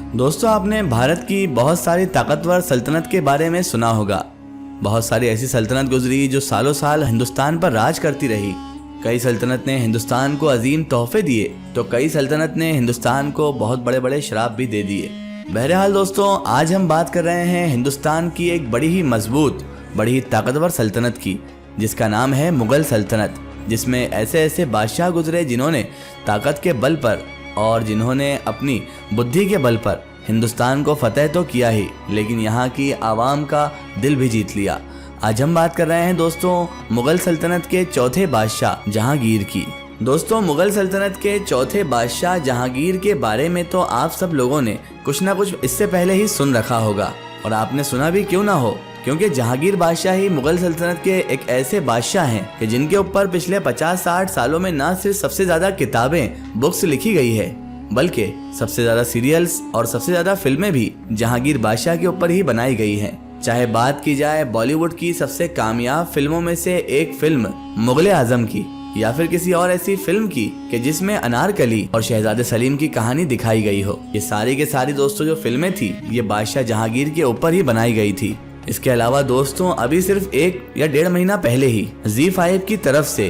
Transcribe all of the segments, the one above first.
दोस्तों, आपने भारत की बहुत सारी ताकतवर सल्तनत के बारे में सुना होगा। बहुत सारी ऐसी सल्तनत गुजरी जो सालों साल हिंदुस्तान पर राज करती रही। कई सल्तनत ने हिंदुस्तान को अजीम तोहफे दिए तो कई सल्तनत ने हिंदुस्तान को बहुत बड़े बड़े श्राप भी दे दिए। बहरहाल दोस्तों, आज हम बात कर रहे हैं हिंदुस्तान की एक बड़ी ही मजबूत, बड़ी ही ताकतवर सल्तनत की, जिसका नाम है मुगल सल्तनत। जिसमें ऐसे ऐसे बादशाह गुजरे जिन्होंने ताकत के बल पर और जिन्होंने अपनी बुद्धि के बल पर हिंदुस्तान को फतेह तो किया ही, लेकिन यहाँ की आवाम का दिल भी जीत लिया। आज हम बात कर रहे हैं दोस्तों मुगल सल्तनत के चौथे बादशाह जहांगीर की। दोस्तों, मुगल सल्तनत के चौथे बादशाह जहांगीर के बारे में तो आप सब लोगों ने कुछ ना कुछ इससे पहले ही सुन रखा होगा, और आपने सुना भी क्यों ना हो, क्योंकि जहांगीर बादशाह ही मुगल सल्तनत के एक ऐसे बादशाह हैं कि जिनके ऊपर पिछले 50-60 सालों में न सिर्फ सबसे ज्यादा किताबें, बुक्स लिखी गई है, बल्कि सबसे ज्यादा सीरियल्स और सबसे ज्यादा फिल्में भी जहांगीर बादशाह के ऊपर ही बनाई गई हैं। चाहे बात की जाए बॉलीवुड की सबसे कामयाब फिल्मों में से एक फिल्म मुगले आजम की, या फिर किसी और ऐसी फिल्म की कि जिसमें अनारकली और शहजादे सलीम की कहानी दिखाई गई हो, ये सारी के सारी दोस्तों जो फिल्में थी ये बादशाह जहांगीर के ऊपर ही बनाई गई थी। इसके अलावा दोस्तों, अभी सिर्फ 1 या 1.5 महीना पहले ही ZEE5 की तरफ से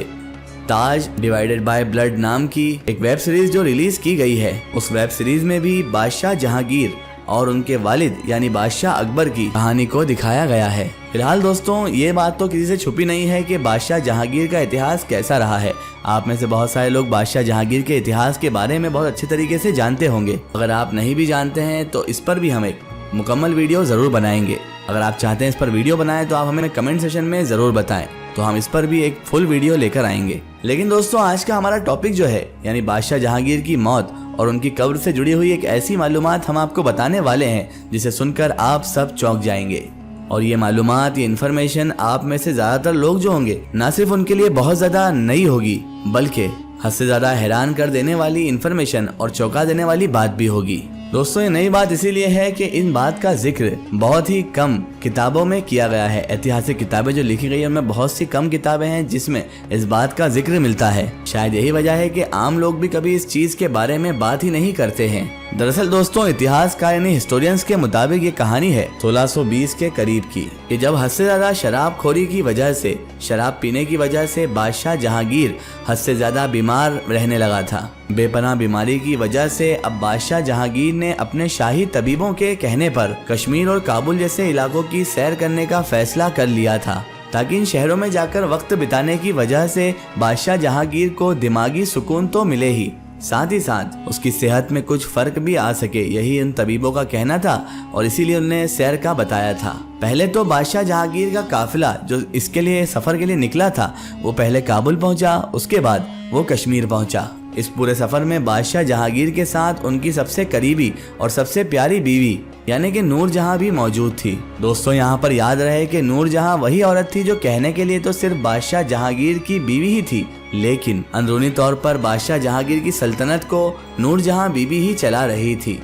ताज डिवाइडेड बाय ब्लड नाम की एक वेब सीरीज जो रिलीज की गई है, उस वेब सीरीज में भी बादशाह जहांगीर और उनके वालिद यानी बादशाह अकबर की कहानी को दिखाया गया है। फिलहाल दोस्तों, ये बात तो किसी से छुपी नहीं है कि बादशाह जहांगीर का इतिहास कैसा रहा है। आप में से बहुत सारे लोग बादशाह जहांगीर के इतिहास के बारे में बहुत अच्छे तरीके से जानते होंगे। अगर आप नहीं भी जानते हैं तो इस पर भी हम एक मुकम्मल वीडियो जरूर बनाएंगे। अगर आप चाहते हैं इस पर वीडियो बनाएं तो आप हमें कमेंट सेशन में जरूर बताएं, तो हम इस पर भी एक फुल वीडियो लेकर आएंगे। लेकिन दोस्तों, आज का हमारा टॉपिक जो है यानी बादशाह जहांगीर की मौत और उनकी कब्र से जुड़ी हुई एक ऐसी मालूमात हम आपको बताने वाले हैं जिसे सुनकर आप सब चौंक जाएंगे। और ये मालूमात, ये इन्फॉर्मेशन आप में से ज्यादातर लोग जो होंगे न सिर्फ उनके लिए बहुत ज्यादा नई होगी, बल्कि हद से ज्यादा हैरान कर देने वाली इन्फॉर्मेशन और चौंका देने वाली बात भी होगी। दोस्तों, ये नई बात इसीलिए है कि इन बात का जिक्र बहुत ही कम किताबों में किया गया है। ऐतिहासिक किताबें जो लिखी गई है उनमें बहुत सी कम किताबें हैं जिसमें इस बात का जिक्र मिलता है। शायद यही वजह है कि आम लोग भी कभी इस चीज के बारे में बात ही नहीं करते हैं। दरअसल दोस्तों, इतिहासकार यानी हिस्टोरियंस के मुताबिक ये कहानी है 1620 के करीब की, कि जब हद से ज्यादा शराबखोरी की वजह से, शराब पीने की वजह से बादशाह जहांगीर हद से ज्यादा बीमार रहने लगा था। बेपनाह बीमारी की वजह से अब बादशाह जहांगीर ने अपने शाही तबीबों के कहने पर कश्मीर और काबुल जैसे इलाकों की सैर करने का फैसला कर लिया था, ताकि इन शहरों में जाकर वक्त बिताने की वजह से बादशाह जहांगीर को दिमागी सुकून तो मिले ही, साथ ही साथ उसकी सेहत में कुछ फर्क भी आ सके। यही उन तबीबों का कहना था और इसीलिए उन्होंने सैर का बताया था। पहले तो बादशाह जहांगीर का काफिला जो इसके लिए सफर के लिए निकला था वो पहले काबुल पहुंचा, उसके बाद वो कश्मीर पहुंचा। इस पूरे सफर में बादशाह जहांगीर के साथ उनकी सबसे करीबी और सबसे प्यारी बीवी यानी कि नूरजहां भी मौजूद थी। दोस्तों, यहाँ पर याद रहे कि नूरजहां वही औरत थी जो कहने के लिए तो सिर्फ बादशाह जहांगीर की बीवी ही थी, लेकिन अंदरूनी तौर पर बादशाह जहांगीर की सल्तनत को नूरजहां बीवी ही चला रही थी।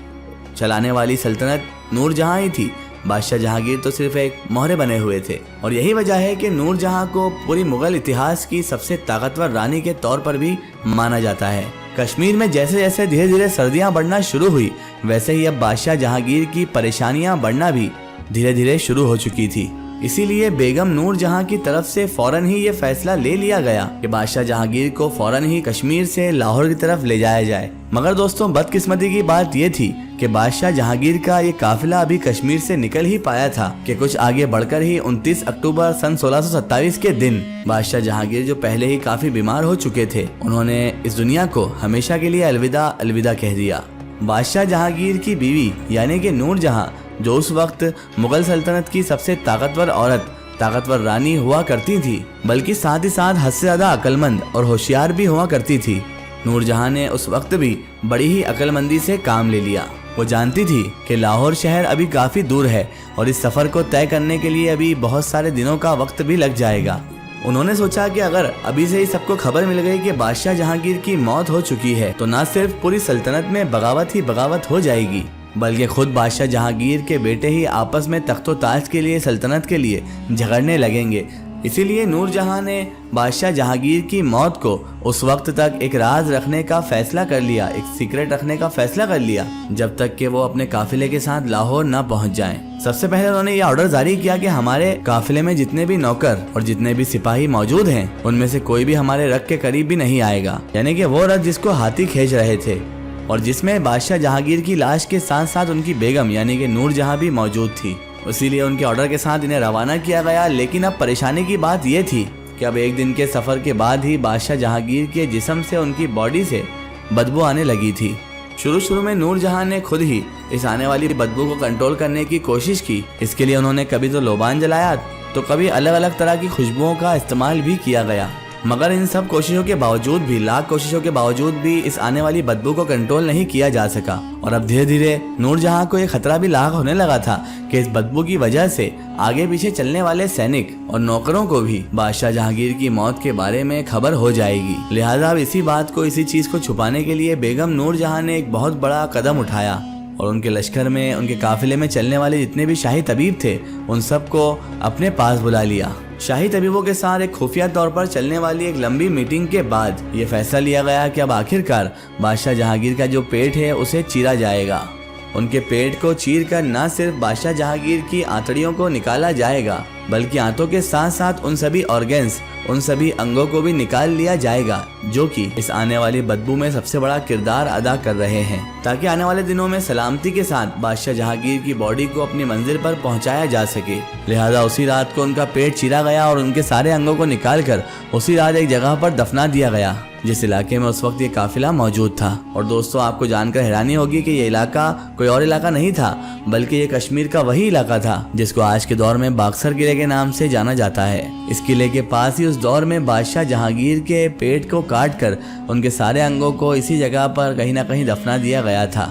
चलाने वाली सल्तनत नूरजहां ही थी, बादशाह जहांगीर तो सिर्फ एक मोहरे बने हुए थे। और यही वजह है कि नूरजहां को पूरी मुगल इतिहास की सबसे ताकतवर रानी के तौर पर भी माना जाता है। कश्मीर में जैसे जैसे धीरे धीरे सर्दियां बढ़ना शुरू हुई, वैसे ही अब बादशाह जहांगीर की परेशानियां बढ़ना भी धीरे धीरे शुरू हो चुकी थी। इसीलिए बेगम नूरजहां की तरफ से फौरन ही ये फैसला ले लिया गया कि बादशाह जहांगीर को फौरन ही कश्मीर से लाहौर की तरफ ले जाया जाए। मगर दोस्तों, बदकिस्मती की बात ये थी कि बादशाह जहांगीर का ये काफिला अभी कश्मीर से निकल ही पाया था कि कुछ आगे बढ़कर ही 29 अक्टूबर सन 1627 के दिन बादशाह जहांगीर जो पहले ही काफी बीमार हो चुके थे, उन्होंने इस दुनिया को हमेशा के लिए अलविदा अलविदा कह दिया। बादशाह जहांगीर की बीवी यानी कि नूरजहां, जो उस वक्त मुगल सल्तनत की सबसे ताकतवर औरत, ताकतवर रानी हुआ करती थी, बल्कि साथ ही साथ हद से ज्यादा अक्लमंद और होशियार भी हुआ करती थी। नूरजहां ने उस वक्त भी बड़ी ही अक्लमंदी से काम ले लिया। वो जानती थी कि लाहौर शहर अभी काफी दूर है और इस सफर को तय करने के लिए अभी बहुत सारे दिनों का वक्त भी लग जाएगा। उन्होंने सोचा कि अगर अभी से ही सबको खबर मिल गई कि बादशाह जहांगीर की मौत हो चुकी है तो न सिर्फ पूरी सल्तनत में बगावत ही बगावत हो जाएगी, बल्कि खुद बादशाह जहांगीर के बेटे ही आपस में तख्तो ताज के लिए, सल्तनत के लिए झगड़ने लगेंगे। इसीलिए नूरजहां ने बादशाह जहांगीर की मौत को उस वक्त तक एक राज रखने का फैसला कर लिया, एक सीक्रेट रखने का फैसला कर लिया, जब तक कि वो अपने काफिले के साथ लाहौर न पहुंच जाएं। सबसे पहले उन्होंने ये ऑर्डर जारी किया कि हमारे काफिले में जितने भी नौकर और जितने भी सिपाही मौजूद हैं, उनमें से कोई भी हमारे रथ के करीब भी नहीं आएगा। यानी कि वो रथ जिसको हाथी खींच रहे थे और जिसमें बादशाह जहांगीर की लाश के साथ साथ उनकी बेगम यानी कि नूरजहां भी मौजूद थी। इसीलिए उनके ऑर्डर के साथ इन्हें रवाना किया गया। लेकिन अब परेशानी की बात यह थी कि अब एक दिन के सफर के बाद ही बादशाह जहांगीर के जिस्म से, उनकी बॉडी से बदबू आने लगी थी। शुरू में नूरजहां ने खुद ही इस आने वाली बदबू को कंट्रोल करने की कोशिश की। इसके लिए उन्होंने कभी तो लोबान जलाया तो कभी अलग अलग तरह की खुशबुओं का इस्तेमाल भी किया गया। मगर इन सब कोशिशों के बावजूद भी, लाख कोशिशों के बावजूद भी इस आने वाली बदबू को कंट्रोल नहीं किया जा सका। और अब धीरे धीरे नूरजहां को ये खतरा भी लाक होने लगा था कि इस बदबू की वजह से आगे पीछे चलने वाले सैनिक और नौकरों को भी बादशाह जहांगीर की मौत के बारे में खबर हो जाएगी। लिहाजा अब इसी चीज को छुपाने के लिए बेगम नूरजहां ने एक बहुत बड़ा कदम उठाया और उनके लश्कर में, उनके काफिले में चलने वाले जितने भी शाही तबीब थे, उन सबको अपने पास बुला लिया। शाही तबीबों के साथ एक खुफिया तौर पर चलने वाली एक लंबी मीटिंग के बाद ये फैसला लिया गया कि अब आखिरकार बादशाह जहांगीर का जो पेट है उसे चीरा जाएगा। उनके पेट को चीर कर न सिर्फ बादशाह जहांगीर की आंतड़ियों को निकाला जाएगा, बल्कि आंतों के साथ साथ उन सभी ऑर्गन्स, उन सभी अंगों को भी निकाल लिया जाएगा जो कि इस आने वाली बदबू में सबसे बड़ा किरदार अदा कर रहे हैं, ताकि आने वाले दिनों में सलामती के साथ बादशाह जहांगीर की बॉडी को अपनी मंजिल पर पहुंचाया जा सके। लिहाजा उसी रात को उनका पेट चीरा गया और उनके सारे अंगों को निकालकर उसी रात एक जगह पर दफना दिया गया जिस इलाके में उस वक्त ये काफिला मौजूद था। और दोस्तों, आपको जानकर हैरानी होगी कि ये इलाका कोई और इलाका नहीं था, बल्कि ये कश्मीर का वही इलाका था जिसको आज के दौर में बाक्सर किले के नाम से जाना जाता है। इस किले के पास ही उस दौर में बादशाह जहांगीर के पेट को काट कर उनके सारे अंगों को इसी जगह पर कहीं ना कहीं दफना दिया गया था।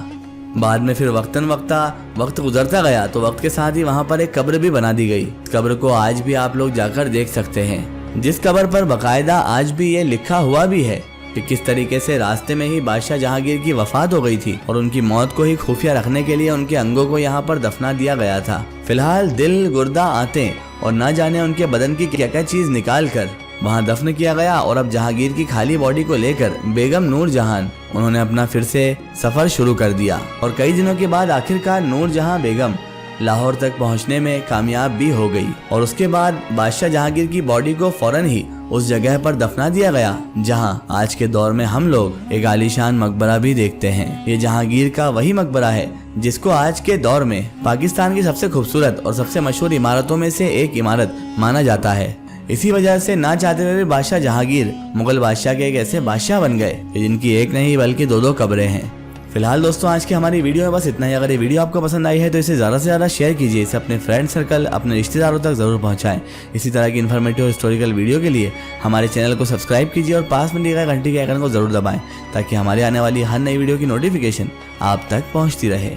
बाद में फिर वक्त गुजरता गया तो वक्त के साथ ही वहाँ पर एक कब्र भी बना दी गई। कब्र को आज भी आप लोग जाकर देख सकते हैं, जिस कब्र पर बकायदा आज भी ये लिखा हुआ भी है कि किस तरीके से रास्ते में ही बादशाह जहांगीर की वफात हो गई थी और उनकी मौत को ही खुफिया रखने के लिए उनके अंगों को यहाँ पर दफना दिया गया था। फिलहाल दिल, गुर्दा, आंतें और न जाने उनके बदन की क्या क्या चीज निकाल कर वहाँ दफन किया गया। और अब जहांगीर की खाली बॉडी को लेकर बेगम नूरजहां उन्होंने अपना फिर से सफर शुरू कर दिया। और कई दिनों के बाद आखिरकार नूरजहां बेगम लाहौर तक पहुंचने में कामयाब भी हो गई। और उसके बाद बादशाह जहांगीर की बॉडी को फौरन ही उस जगह पर दफना दिया गया जहां आज के दौर में हम लोग एक आलीशान मकबरा भी देखते हैं। ये जहांगीर का वही मकबरा है जिसको आज के दौर में पाकिस्तान की सबसे खूबसूरत और सबसे मशहूर इमारतों में से एक इमारत माना जाता है। इसी वजह से ना चाहते हुए भी बादशाह जहांगीर मुगल बादशाह के एक ऐसे बादशाह बन गए जिनकी एक नहीं बल्कि दो कब्रें हैं। फिलहाल दोस्तों, आज की हमारी वीडियो में बस इतना ही। अगर ये वीडियो आपको पसंद आई है तो इसे ज़्यादा से ज़्यादा शेयर कीजिए, इसे अपने फ्रेंड सर्कल, अपने रिश्तेदारों तक ज़रूर पहुंचाएं। इसी तरह की इन्फॉर्मेटिव हिस्टोरिकल वीडियो के लिए हमारे चैनल को सब्सक्राइब कीजिए और पास में दिए गए घंटी के आइकन को ज़रूर दबाएं ताकि हमारे आने वाली हर नई वीडियो की नोटिफिकेशन आप तक पहुँचती रहे।